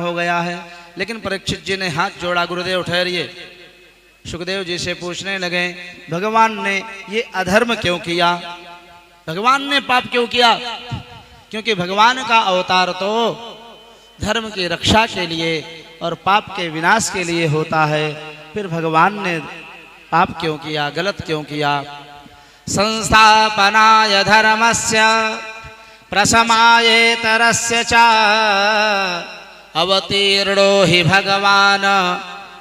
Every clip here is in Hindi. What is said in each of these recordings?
हो गया है। लेकिन परीक्षित जी ने हाथ जोड़ा, गुरुदेव ठहरिए। सुखदेव जी से पूछने लगे, भगवान ने ये अधर्म क्यों किया, भगवान ने पाप क्यों किया? क्योंकि भगवान का अवतार तो धर्म की रक्षा के लिए और पाप के विनाश के लिए होता है, फिर भगवान ने पाप क्यों किया, गलत क्यों किया? संस्थापनाय धर्मस्य प्रशमायेतरस्य च अवतीर्णो हि भगवान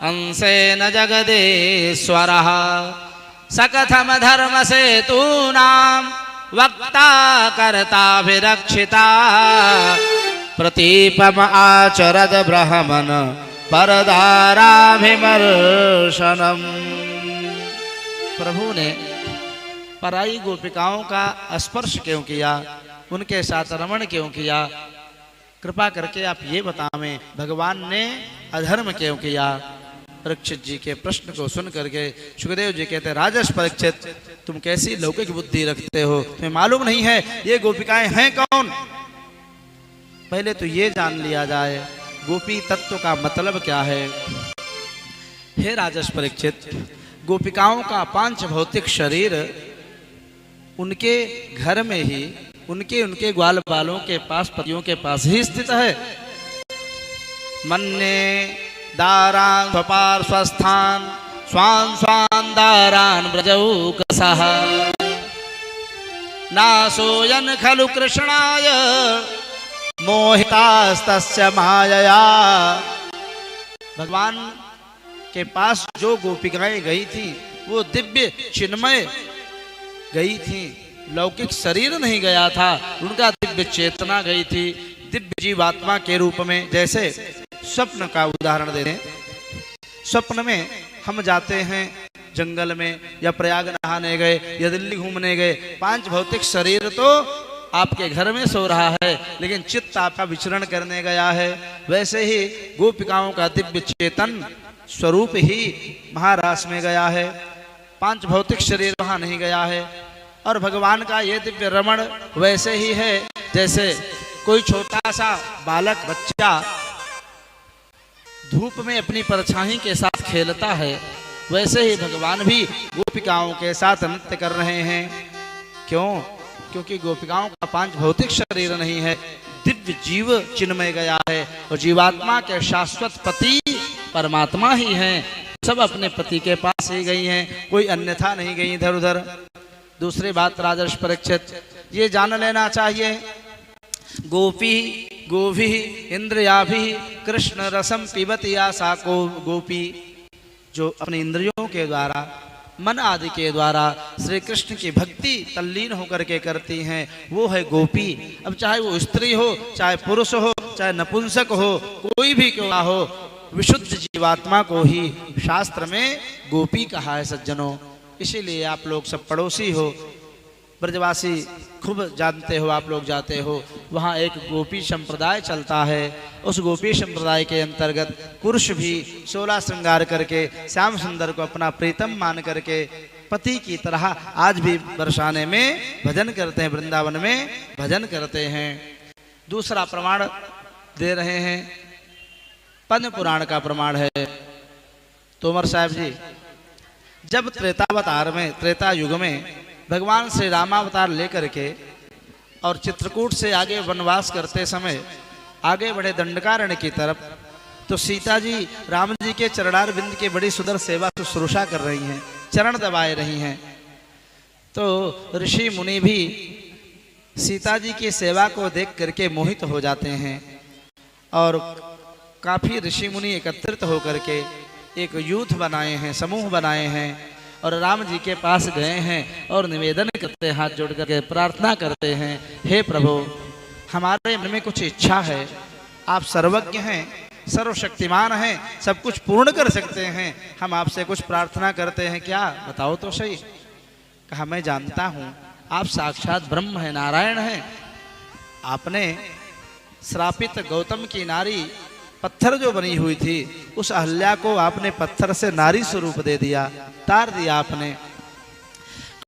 अंशेन जगदीश्वरः सकथम धर्म सेतूनां वक्ता कर्ता विरक्षिता प्रतीपम आचरद ब्रह्मन परदाराभिमर्शनम। प्रभु ने पराई गोपिकाओं का स्पर्श क्यों किया, उनके साथ रमण क्यों किया? कृपा करके आप ये बतावें, भगवान ने अधर्म क्यों किया? परीक्षित जी के प्रश्न को सुन करके सुखदेव जी कहते, राजर्षि परीक्षित, तुम कैसी लौकिक बुद्धि रखते हो, तुम्हें मालूम नहीं है ये गोपिकाएं हैं कौन? पहले तो ये जान लिया जाए गोपी तत्व का मतलब क्या है। हे राजर्षि परीक्षित, गोपिकाओं का पांच भौतिक शरीर उनके घर में ही, उनके ग्वाल बालों के पास, पतियों के पास ही स्थित है। मन्ने दारान स्वपार्श्वस्थान स्वान स्वान दारान व्रजौकसः नासोयन खलु कृष्णाय मोहितास्तस्य मायया। भगवान के पास जो गोपिकाएं गई थी वो दिव्य चिन्मय गई थी, लौकिक शरीर नहीं गया था, उनका दिव्य चेतना गई थी, दिव्य जीवात्मा के रूप में। जैसे स्वप्न का उदाहरण दे दें, स्वप्न में हम जाते हैं जंगल में, या प्रयाग नहाने गए, या दिल्ली घूमने गए, पांच भौतिक शरीर तो आपके घर में सो रहा है, लेकिन चित्त आपका विचरण करने गया है। वैसे ही गोपिकाओं का दिव्य चेतन स्वरूप ही महारास में गया है, पांच भौतिक शरीर वहां नहीं गया है। और भगवान का ये दिव्य रमण वैसे ही है जैसे कोई छोटा सा बालक बच्चा धूप में अपनी परछाई के साथ खेलता है, वैसे ही भगवान भी गोपिकाओं के साथ नृत्य कर रहे हैं। क्यों? क्योंकि गोपिकाओं का पांच भौतिक शरीर नहीं है, दिव्य जीव चिन्मय गया है, और जीवात्मा के शाश्वत पति परमात्मा ही हैं। सब अपने पति के पास ही गई हैं, कोई अन्यथा नहीं गई इधर उधर। दूसरी बात राजर्षि परीक्षित, ये जान लेना चाहिए, गोपी गोभी इंद्रियाभि कृष्ण रसम पिबती आसा को गोपी, जो अपने इंद्रियों के द्वारा, मन आदि के द्वारा श्री कृष्ण की भक्ति तल्लीन होकर के करती हैं, वो है गोपी। अब चाहे वो स्त्री हो, चाहे पुरुष हो, चाहे नपुंसक हो, कोई भी क्यों ना हो, विशुद्ध जीवात्मा को ही शास्त्र में गोपी कहा है सज्जनों। इसीलिए आप लोग सब पड़ोसी हो, ब्रजवासी खूब जानते हो, आप लोग जाते हो, वहाँ एक गोपी संप्रदाय चलता है। उस गोपी संप्रदाय के अंतर्गत पुरुष भी 16 श्रृंगार करके श्याम सुंदर को अपना प्रीतम मान करके पति की तरह आज भी बरसाने में भजन करते हैं, वृंदावन में भजन करते हैं। दूसरा प्रमाण दे रहे हैं, पद्म पुराण का प्रमाण है। तोमर साहब जी, जब त्रेतावतार में, त्रेता युग में भगवान श्री रामावतार लेकर के और चित्रकूट से आगे वनवास करते समय आगे बढ़े दंडकारण्य की तरफ, तो सीता जी राम जी के चरणार बिंद के बड़ी सुंदर सेवा शुश्रूषा कर रही हैं, चरण दबाए रही हैं। तो ऋषि मुनि भी सीता जी की सेवा को देख करके मोहित हो जाते हैं, और काफी ऋषि मुनि एकत्रित होकर के एक यूथ बनाए हैं, समूह बनाए हैं, और राम जी के पास गए हैं और निवेदन करते हैं, हाथ जोड़ करके प्रार्थना करते हैं, हे प्रभु, हमारे मन में कुछ इच्छा है, आप सर्वज्ञ हैं, सर्वशक्तिमान हैं, सब कुछ पूर्ण कर सकते हैं, हम आपसे कुछ प्रार्थना करते हैं, क्या बताओ तो सही। कहा, मैं जानता हूँ आप साक्षात ब्रह्म हैं, नारायण हैं। आपने श्रापित गौतम की नारी पत्थर जो बनी हुई थी, उस अहल्या को आपने पत्थर से नारी स्वरूप दे दिया, तार दिया आपने।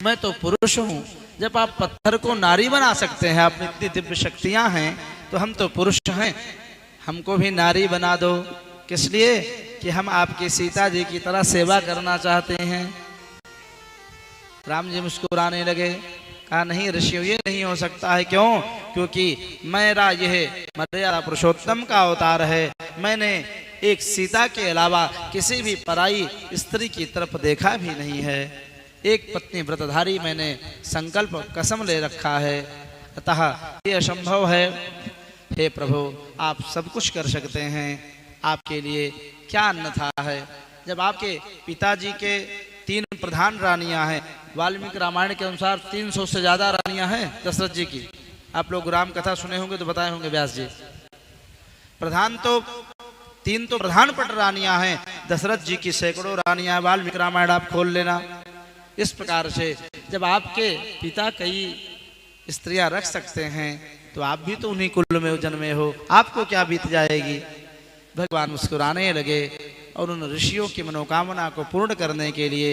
मैं तो पुरुष हूँ, जब आप पत्थर को नारी बना सकते हैं, आप इतनी दिव्य शक्तियां हैं, तो हम तो पुरुष हैं, हमको भी नारी बना दो। किस लिए? कि हम आपकी सीता जी की तरह सेवा करना चाहते हैं। राम जी मुस्कुराने लगे, कहा नहीं ऋषियों, ये नहीं हो सकता है। क्यों? क्योंकि मेरा यह मर्यादा पुरुषोत्तम का अवतार है। मैंने एक सीता के अलावा किसी भी पराई स्त्री की तरफ देखा भी नहीं है। एक पत्नी व्रतधारी मैंने संकल्प कसम ले रखा है, अतः ये असंभव है। हे प्रभु, आप सब कुछ कर सकते हैं, आपके लिए क्या अन्यथा है। जब आपके पिताजी के 3 प्रधान रानियां हैं, वाल्मीकि रामायण के अनुसार 300 से ज्यादा रानियां हैं दशरथ जी की। आप लोग राम कथा सुने होंगे तो बताए होंगे व्यास जी। प्रधान तो 3 तो प्रधान पट रानियां हैं, दशरथ जी की सैकड़ों रानियां हैं। वाल्मीकि रामायण आप खोल लेना। इस प्रकार से जब आपके पिता कई स्त्रियां रख सकते हैं तो आप भी तो उन्हीं कुल में जन्मे हो, आपको क्या बीत जाएगी। भगवान मुस्कुराने लगे और उन ऋषियों की मनोकामना को पूर्ण करने के लिए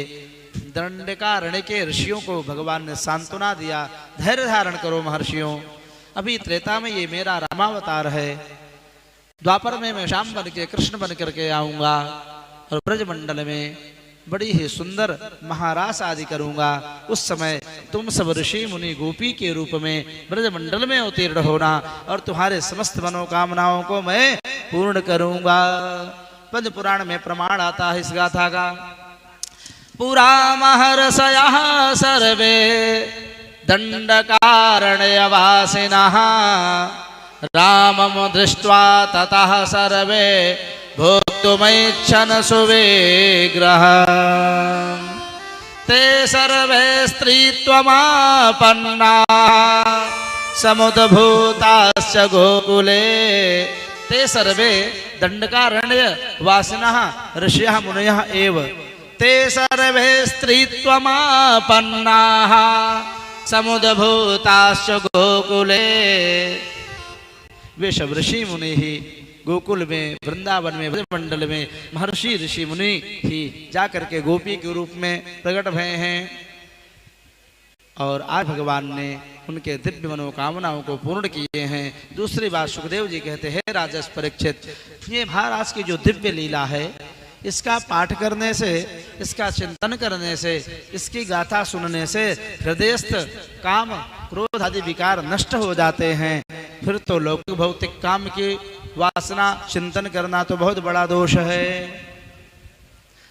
दंडकारण्य के ऋषियों को भगवान ने सांत्वना दिया, धैर्य धारण करो महर्षियों। अभी त्रेता में ये मेरा रामावतार है, द्वापर में मैं श्याम बन के कृष्ण बन करके आऊंगा और ब्रजमंडल में बड़ी ही सुंदर महारास आदि करूंगा। उस समय तुम सब ऋषि मुनि गोपी के रूप में ब्रजमंडल में अवतीर्ण होना और तुम्हारे समस्त मनोकामनाओं को मैं पूर्ण करूंगा। पद्म पुराण में प्रमाण आता है इस गाथा का। पुरा महर्षयः सर्वे दंडकारण्यवासिनः रामं दृष्ट्वा ततः सर्वे भोक्तुमिच्छन् सुविग्रह। ते सर्वे स्त्रीत्वमापन्नाः समुद्भूताश्च गोकुले। ते सर्वे दंडकारण्य वासिनः ऋषयः मुनयः एव। ते सर्वे स्त्रीत्वमापन्नाः समुद्भूताश्च गोकुले। वे सब ऋषि मुनि ही गोकुल में, वृंदावन में, ब्रजमंडल में महर्षि ऋषि मुनि ही जाकर के गोपी के रूप में प्रकट भय हैं। और आज भगवान ने उनके दिव्य मनोकामनाओं को पूर्ण किए हैं। दूसरी बात सुखदेव जी कहते हैं, राजस परीक्षित, ये महाराज की जो दिव्य लीला है, इसका पाठ करने से, इसका चिंतन करने से, इसकी गाथा सुनने से हृदयस्थ काम क्रोध आदि विकार नष्ट हो जाते हैं। फिर तो लौकिक भौतिक काम की वासना चिंतन करना तो बहुत बड़ा दोष है।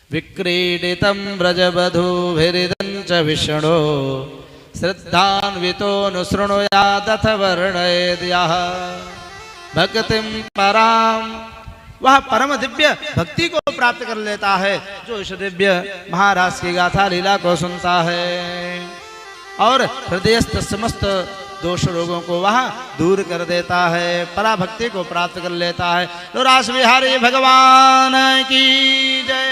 विक्रीडितं व्रजवधूभिरिदं च विष्णो श्रद्धान्वितो नुशृणुयादथ वर्णयेद् यः भक्तिं परां। वह परम दिव्य भक्ति को प्राप्त कर लेता है जो इस दिव्य महाराज की गाथा लीला को सुनता है और हृदयस्थ समस्त दोष रोगों को वह दूर कर देता है, पराभक्ति को प्राप्त कर लेता है। तो रास बिहारी भगवान की जय।